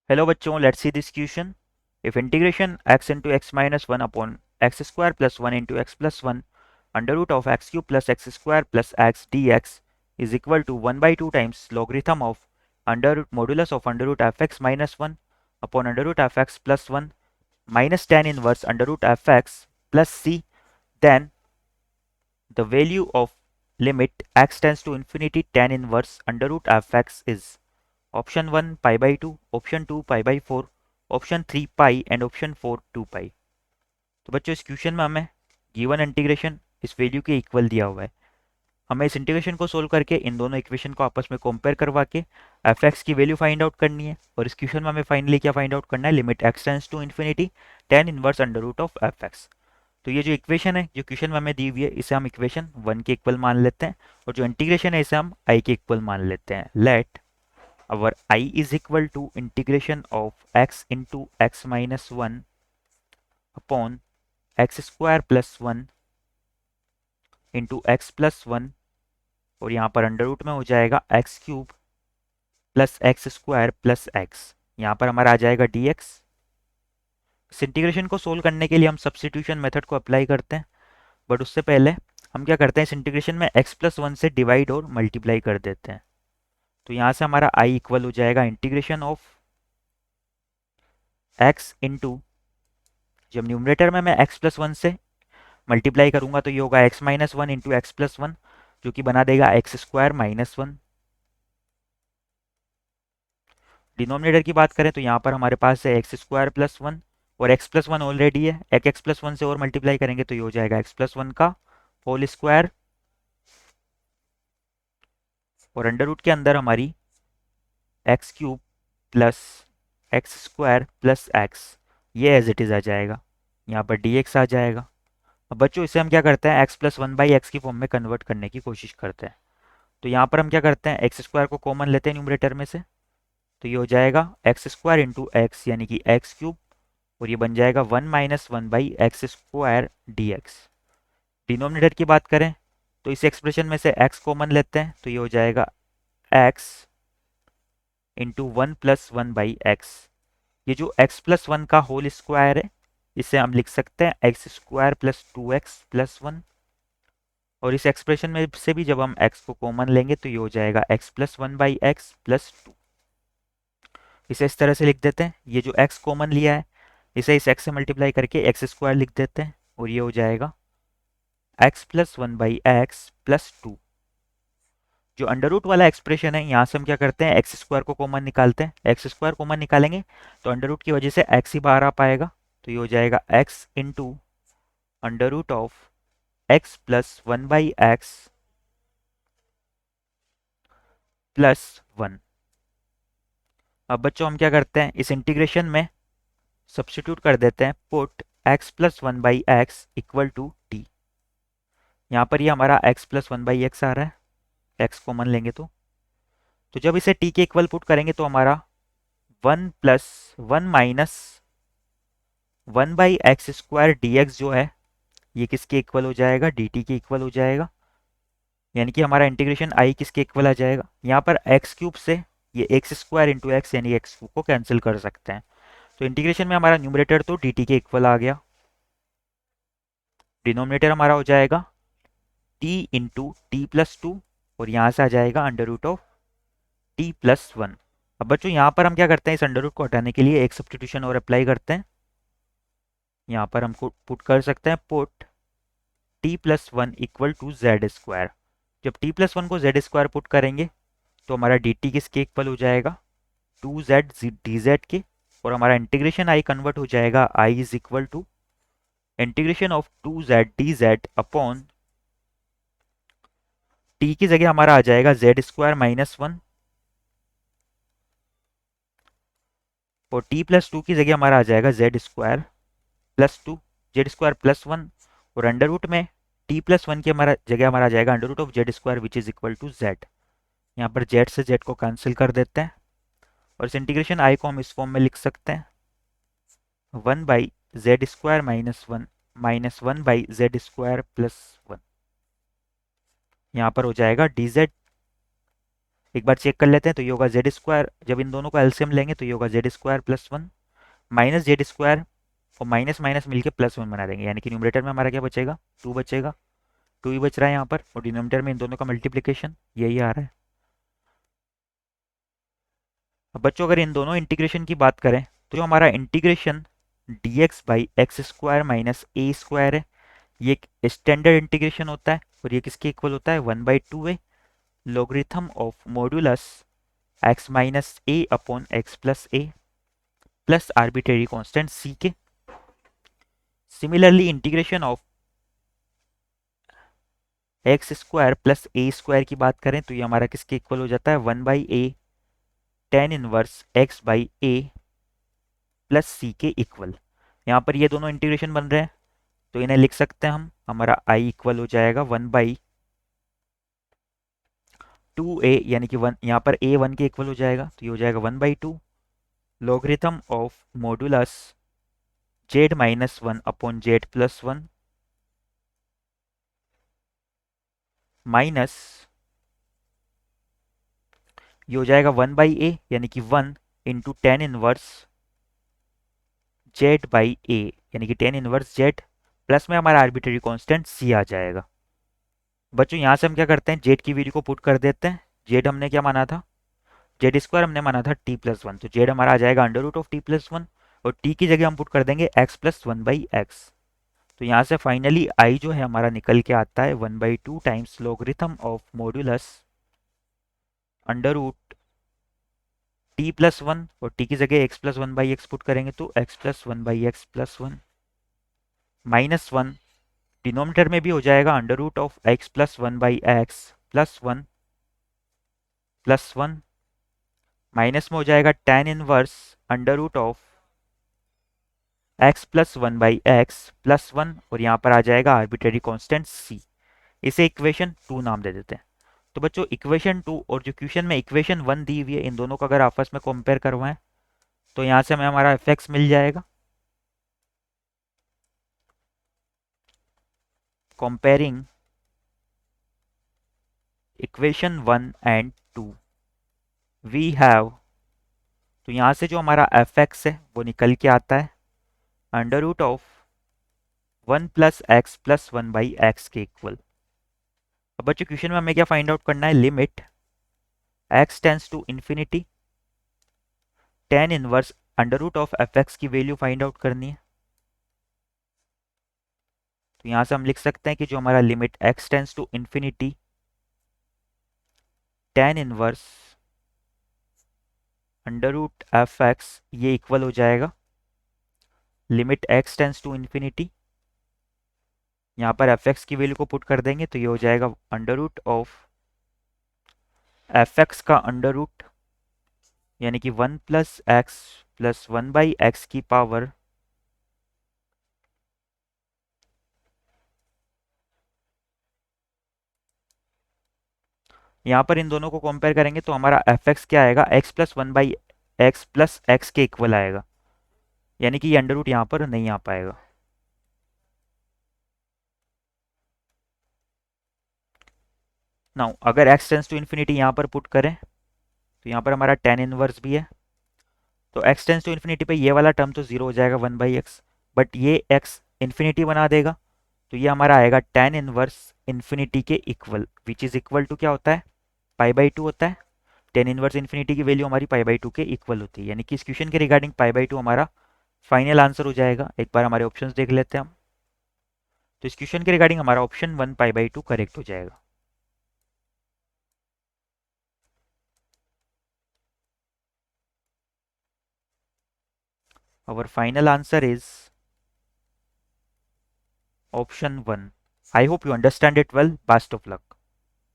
Hello बच्चों, let's see this question. If integration x into x minus 1 upon x square plus 1 into x plus 1 under root of x cube plus x square plus x dx is equal to 1 by 2 times logarithm of under root modulus of under root fx minus 1 upon under root fx plus 1 minus tan inverse under root fx plus c, then the value of limit x tends to infinity tan inverse under root fx is option 1 pi by 2, option 2 pi by 4, option 3 pi and option 4 2 पाई. तो बच्चों, इस question में हमें given integration इस value के equal दिया हुआ है. हमें इस इंटीग्रेशन को सोल्व करके इन दोनों इक्वेशन को आपस में कंपेयर करवा के एफ एक्स की वैल्यू फाइंड आउट करनी है. और इस क्वेश्चन में हमें फाइनली क्या फाइंड आउट करना है? Limit x tends to infinity tan inverse under root of f x. तो ये जो इक्वेशन है, जो क्वेश्चन में हमें दी हुई है, इसे हम इक्वेशन 1 के इक्वल मान लेते हैं. और जो इंटीग्रेशन है, इसे हम आई के इक्वल मान लेते हैं. Let our I is equal to integration of x into x minus 1 upon x square plus 1 into x plus 1, और यहाँ पर अंडर रूट में हो जाएगा x cube plus x square plus x. यहाँ पर हमारा आ जाएगा dx. इस इंटीग्रेशन को सोल्व करने के लिए हम सब्स्टिट्यूशन मेथड को अप्लाई करते हैं. बट उससे पहले हम क्या करते हैं, इस इंटीग्रेशन में x प्लस 1 से डिवाइड और मल्टीप्लाई कर देते हैं. तो यहाँ से हमारा I इक्वल हो जाएगा इंटीग्रेशन ऑफ x इंटू, जब न्यूमरेटर में मैं x प्लस 1 से मल्टीप्लाई करूंगा तो ये होगा x minus 1 into x plus 1, जो कि बना देगा एक्स स्क्वायर माइनस 1. डिनोमिनेटर की बात करें तो यहाँ पर हमारे पास है एक्स स्क्वायर प्लस 1, और एक्स प्लस 1 ऑलरेडी है. एक एक्स प्लस 1 से और मल्टीप्लाई करेंगे तो ये हो जाएगा एक्स प्लस 1 का होल स्क्वायर, और अंडर रूट के अंदर हमारी x cube plus x square plus x, ये एज इट इज़ आ जाएगा. यहाँ पर डी एक्स आ जाएगा. अब बच्चों, इसे हम क्या करते हैं, एक्स प्लस 1 बाई एक्स की फॉर्म में कन्वर्ट करने की कोशिश करते हैं. तो यहाँ पर हम क्या करते हैं, एक्स स्क्वायर को कॉमन लेते हैं न्यूमरेटर में से. तो ये हो जाएगा एक्स स्क्वायर इंटू एक्स यानी कि एक्स क्यूब, और ये बन जाएगा 1 minus 1 by x square D x. Denominator की बात करें तो इस एक्सप्रेशन में से एक्स कॉमन लेते हैं, तो ये हो जाएगा x into 1 plus 1 by x. ये जो एक्स प्लस 1 का होल स्क्वायर है, इसे हम लिख सकते हैं x square plus 2x plus 1. और इस एक्सप्रेशन में से भी जब हम x को कॉमन लेंगे तो ये हो जाएगा x plus 1 by x plus 2. इसे इस तरह से लिख देते हैं. ये जो x कॉमन लिया है, इसे इस x से मल्टीप्लाई करके एक्स स्क्वायर लिख देते हैं, और ये हो जाएगा x plus 1 by x plus 2. जो अंडर रूट वाला एक्सप्रेशन है, यहाँ से हम क्या करते हैं, एक्स स्क्वायर को कॉमन निकालते हैं. एक्स स्क्वायर कॉमन निकालेंगे तो अंडर रूट की वजह से x ही बाहर आ पाएगा. तो ये हो जाएगा x into under root of x plus 1 by x plus 1. अब बच्चों, हम क्या करते हैं, इस इंटीग्रेशन में सब्स्टिट्यूट कर देते हैं. Put x plus 1 by x equal to t. यहाँ पर ये हमारा x प्लस 1 बाई एक्स आ रहा है, x कॉमन लेंगे तो जब इसे t के इक्वल पुट करेंगे तो हमारा 1 plus 1 minus 1 by x square D x जो है, ये किसके इक्वल हो जाएगा, डी टी के इक्वल हो जाएगा. यानी कि हमारा इंटीग्रेशन आई किसके इक्वल आ जाएगा, यहाँ पर एक्स क्यूब से ये एक्स स्क्वायर इंटू एक्स यानी एक्स क्यूब को कैंसिल कर सकते हैं. तो इंटीग्रेशन में हमारा न्यूमरेटर तो डी टी के इक्वल आ गया. डिनोमिनेटर हमारा हो जाएगा टी इंटू टी प्लस 2, और यहाँ से आ जाएगा under root of t plus 1. अब बच्चों, यहाँ पर हम क्या करते हैं, इस अंडर रूट को हटाने के लिए एक सब्स्टिट्यूशन और अप्लाई करते हैं. यहाँ पर हम पुट कर सकते हैं, put t plus 1 equal to z square. जब टी प्लस 1 को जेड स्क्वायर पुट करेंगे तो हमारा डी टी किसके इक्वल हो जाएगा, 2z डी जेड के. और हमारा इंटीग्रेशन आई कन्वर्ट हो जाएगा, I is equal to integration of 2z d z upon t की जगह हमारा आ जाएगा जेड स्क्वायर माइनस 1, और टी प्लस 2 की जगह हमारा आ जाएगा z square plus 2, z square plus 1. और अंडर रूट में टी प्लस 1 की हमारा जगह हमारा आ जाएगा under root of z square which is equal to z. यहाँ पर जेड से जेड को कैंसिल कर देते हैं, और इस इंटीग्रेशन आई को हम इस फॉर्म में लिख सकते हैं, 1 by Z square minus 1 by Z square plus 1. यहाँ पर हो जाएगा डी जेड एक बार चेक कर लेते हैं। तो ये होगा जेड स्क्वायर, जब इन दोनों को एलसीएम लेंगे तो ये होगा Z square plus one minus Z square, और माइनस माइनस मिलके प्लस वन बना देंगे, यानी कि न्यूमरेटर में हमारा क्या बचेगा, टू बचेगा। टू ही बच रहा है यहाँ पर, और डिनोमिनेटर में इन दोनों का मल्टीप्लीकेशन यही आ रहा है। अब बच्चों अगर इन दोनों इंटीग्रेशन की बात करें तो जो हमारा integration D x by x square minus A square है, ये एक स्टैंडर्ड इंटीग्रेशन होता है, और ये किसके इक्वल होता है, one by two a logarithm of modulus x minus a upon x plus a plus arbitrary constant c के। Similarly integration of x square plus a square की बात करें तो ये हमारा किसके इक्वल हो जाता है, one by a tan inverse x by a plus c के इक्वल। यहाँ पर ये दोनों इंटीग्रेशन बन रहे हैं तो इन्हें लिख सकते हैं हम, हमारा आई इक्वल हो जाएगा वन बाई टू ए, यानी कि वन, यहाँ पर ए वन के इक्वल हो जाएगा तो ये हो जाएगा one by two logarithm of modulus z minus one upon z plus one minus, ये हो जाएगा वन बाई ए यानी कि one into tan inverse z by a, यानी कि टेन इनवर्स जेड, प्लस में हमारा आर्बिट्रेरी कांस्टेंट सी आ जाएगा। बच्चों यहाँ से हम क्या करते हैं, जेड की वैल्यू को पुट कर देते हैं। जेड हमने क्या माना था, जेड स्क्वायर हमने माना था टी प्लस वन, तो जेड हमारा आ जाएगा under root of t plus one, और टी की जगह हम पुट कर देंगे x plus one by x. तो यहाँ से फाइनली आई जो है हमारा निकल के आता है one by two times logarithm of modulus under root t plus one, और टी की जगह x plus one by x put करेंगे तो x plus one by x plus one minus one, denominator में भी हो जाएगा under root of x plus one by x plus one minus में हो जाएगा tan inverse under root of x plus one by x plus one, और यहाँ पर आ जाएगा आर्बिट्रेरी कांस्टेंट सी। इसे इक्वेशन टू नाम दे देते हैं। तो बच्चों इक्वेशन टू और जो क्वेश्चन में इक्वेशन वन दी हुई है, इन दोनों को अगर आपस में कंपेयर करवाएं तो यहाँ से हमें हमारा एफ एक्स मिल जाएगा। Comparing equation one and two we have, तो यहाँ से जो हमारा एफ एक्स है वो निकल के आता है under root of one plus one by x के इक्वल। अब बच्चों क्वेश्चन में हमें क्या फाइंड आउट करना है, limit x tends to infinity tan inverse under root of f x की वैल्यू फाइंड आउट करनी है। तो यहाँ से हम लिख सकते हैं कि जो हमारा limit x tends to infinity tan inverse under root f x, ये इक्वल हो जाएगा limit x tends to infinity, यहाँ पर एफ एक्स की वैल्यू को पुट कर देंगे तो ये हो जाएगा under root of f x का अंडर रूट, यानी कि one plus one by x की पावर यहाँ पर इन दोनों को कंपेयर करेंगे तो हमारा एफ एक्स क्या आएगा, x plus one by x plus x के इक्वल आएगा, यानी कि ये अंडर रूट यहाँ पर नहीं आ पाएगा। नाउ अगर एक्स टेंस टू इन्फिनिटी यहाँ पर पुट करें तो यहाँ पर हमारा टेन इनवर्स भी है, तो एक्स टेंस टू इन्फिनिटी पे ये वाला टर्म तो जीरो हो जाएगा वन बाई एक्स, बट ये एक्स इन्फिनिटी बना देगा तो ये हमारा आएगा टेन इनवर्स इन्फिनिटी के equal, which is equal to क्या होता है, पाई बाई टू होता है। टेन इनवर्स इन्फिनिटी की वैल्यू हमारी पाई बाई टू के इक्वल होती है, यानी कि इस क्वेश्चन के रिगार्डिंग पाई बाई टू हमारा फाइनल आंसर हो जाएगा। एक बार हमारे ऑप्शंस देख लेते हैं हम। तो इस क्वेश्चन के रिगार्डिंग हमारा option one pi by to correct हो जाएगा। Our final answer is option 1. I hope you understand it well. Best of luck.